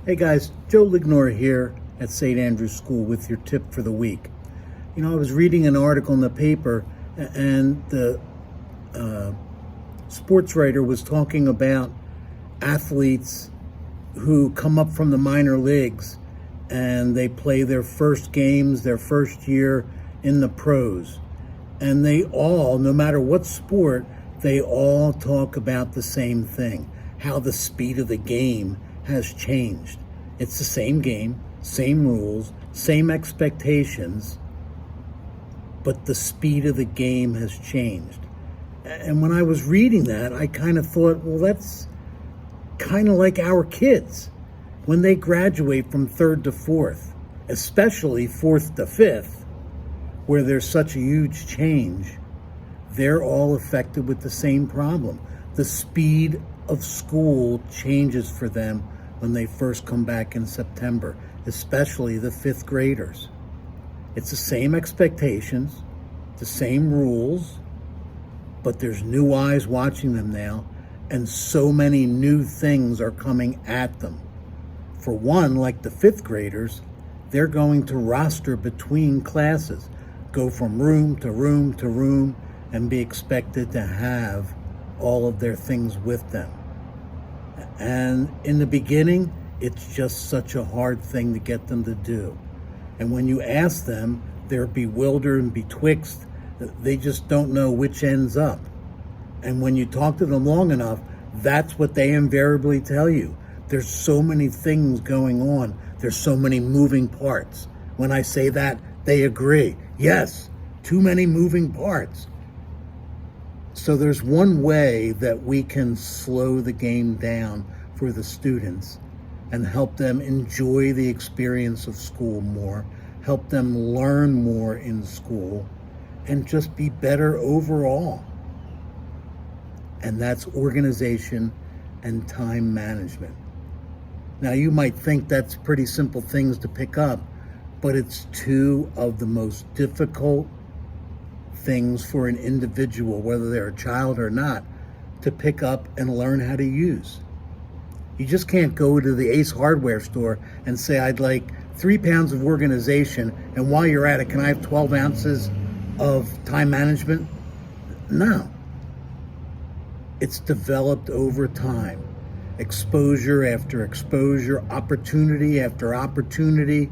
Hey guys, Joe Lignor here at St. Andrew's School with your tip for the week. I was reading an article in the paper and the sports writer was talking about athletes who come up from the minor leagues and they play their first games, their first year in the pros. And they all, no matter what sport, they all talk about the same thing, how the speed of the game has changed. It's the same game, same rules, same expectations, but the speed of the game has changed. And when I was reading that, I kind of thought, well, that's kind of like our kids. When they graduate from third to fourth, especially fourth to fifth, where there's such a huge change, they're all affected with the same problem. The speed of school changes for them when they first come back in September, especially the fifth graders. It's the same expectations, the same rules, but there's new eyes watching them now, and so many new things are coming at them. For one, like the fifth graders, they're going to roster between classes, go from room to room to room, and be expected to have all of their things with them. And in the beginning, it's just such a hard thing to get them to do. And when you ask them, they're bewildered and betwixt. They just don't know which end's up. And when you talk to them long enough, that's what they invariably tell you. There's so many things going on. There's so many moving parts. When I say that, they agree. Yes, too many moving parts. So there's one way that we can slow the game down for the students and help them enjoy the experience of school more, help them learn more in school, and just be better overall. And that's organization and time management. Now, you might think that's pretty simple things to pick up, but it's two of the most difficult things for an individual, whether they're a child or not, to pick up and learn how to use. You just can't go to the Ace Hardware store and say, I'd like 3 pounds of organization, and while you're at it, can I have 12 ounces of time management? No. It's developed over time. Exposure after exposure, opportunity after opportunity.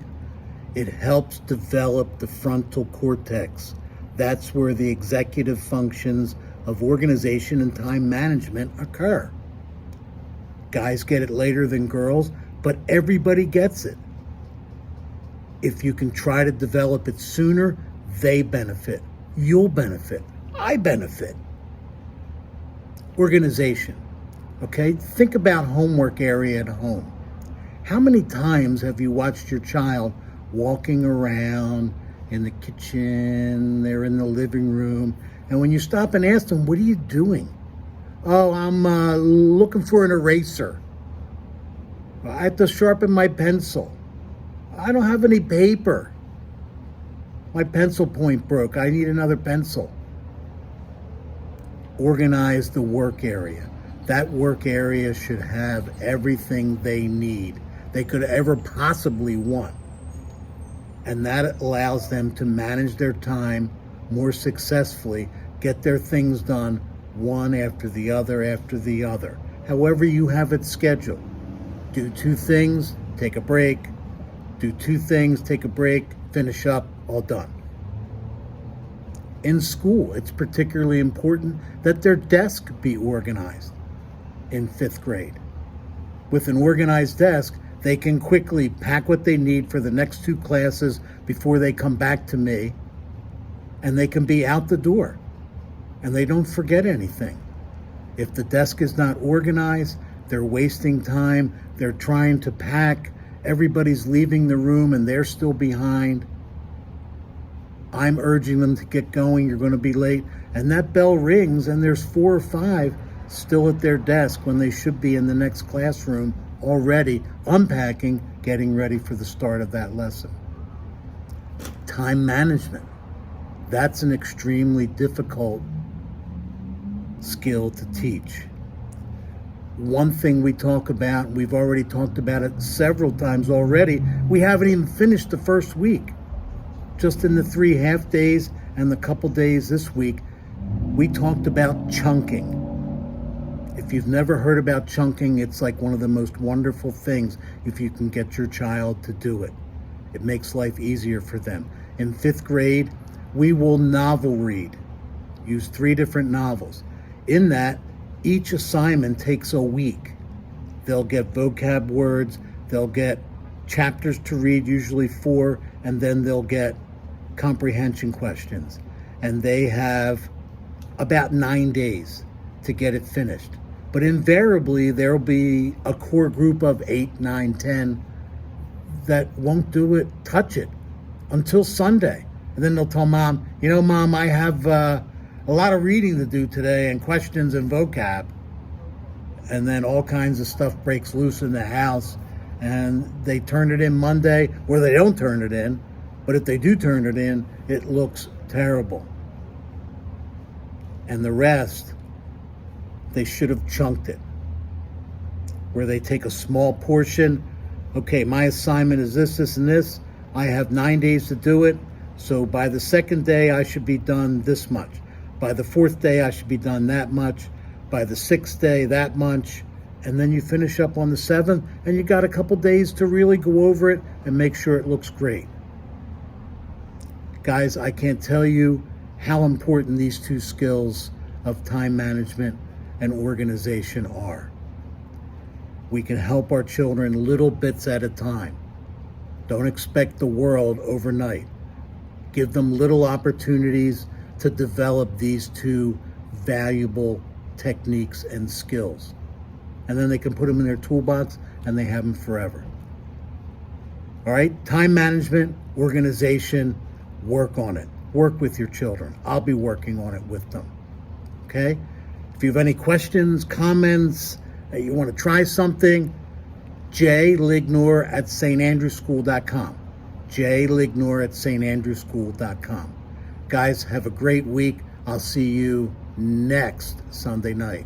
It helps develop the frontal cortex. That's where the executive functions of organization and time management occur. Guys get it later than girls, but everybody gets it. If you can try to develop it sooner, they benefit. You'll benefit. I benefit. Organization. Okay? Think about homework area at home. How many times have you watched your child walking around in the kitchen, they're in the living room, and when you stop and ask them, what are you doing? Oh, I'm looking for an eraser. I have to sharpen my pencil. I don't have any paper. My pencil point broke. I need another pencil. Organize the work area. That work area should have everything they need, they could ever possibly want. And that allows them to manage their time more successfully, get their things done one after the other. However you have it scheduled. Do 2 things, take a break. Do 2 things, take a break, finish up, all done. In school, it's particularly important that their desk be organized in 5th grade. With an organized desk, they can quickly pack what they need for the next 2 classes before they come back to me, and they can be out the door, and they don't forget anything. If the desk is not organized, they're wasting time, they're trying to pack, everybody's leaving the room and they're still behind. I'm urging them to get going, you're going to be late, and that bell rings and there's 4 or 5 still at their desk when they should be in the next classroom already unpacking, getting ready for the start of that lesson. Time management. That's an extremely difficult skill to teach. One thing we talk about, we've already talked about it several times already, we haven't even finished the first week. Just in the 3 half days and the couple days this week, we talked about chunking. If you've never heard about chunking, it's like one of the most wonderful things if you can get your child to do it. It makes life easier for them. In 5th grade, we will novel read. Use 3 different novels. In that, each assignment takes a week. They'll get vocab words, they'll get chapters to read, usually 4, and then they'll get comprehension questions. And they have about 9 days to get it finished. But invariably, there'll be a core group of 8, 9, 10 that won't do it, touch it, until Sunday. And then they'll tell Mom, Mom, I have a lot of reading to do today and questions and vocab. And then all kinds of stuff breaks loose in the house, and they turn it in Monday, or they don't turn it in. But if they do turn it in, it looks terrible. And the rest, they should have chunked it, where they take a small portion. Okay, my assignment is this, this, and this. I have 9 days to do it. So by the 2nd day, I should be done this much. By the 4th day, I should be done that much. By the 6th day, that much. And then you finish up on the 7th, and you got a couple days to really go over it and make sure it looks great. Guys, I can't tell you how important these 2 skills of time management and organization are. We can help our children little bits at a time. Don't expect the world overnight. Give them little opportunities to develop these 2 valuable techniques and skills. And then they can put them in their toolbox and they have them forever. All right, time management, organization, work on it. Work with your children. I'll be working on it with them. Okay? If you have any questions, comments, you want to try something, jlignor@standrewschool.com. jlignor@standrewschool.com. Guys, have a great week. I'll see you next Sunday night.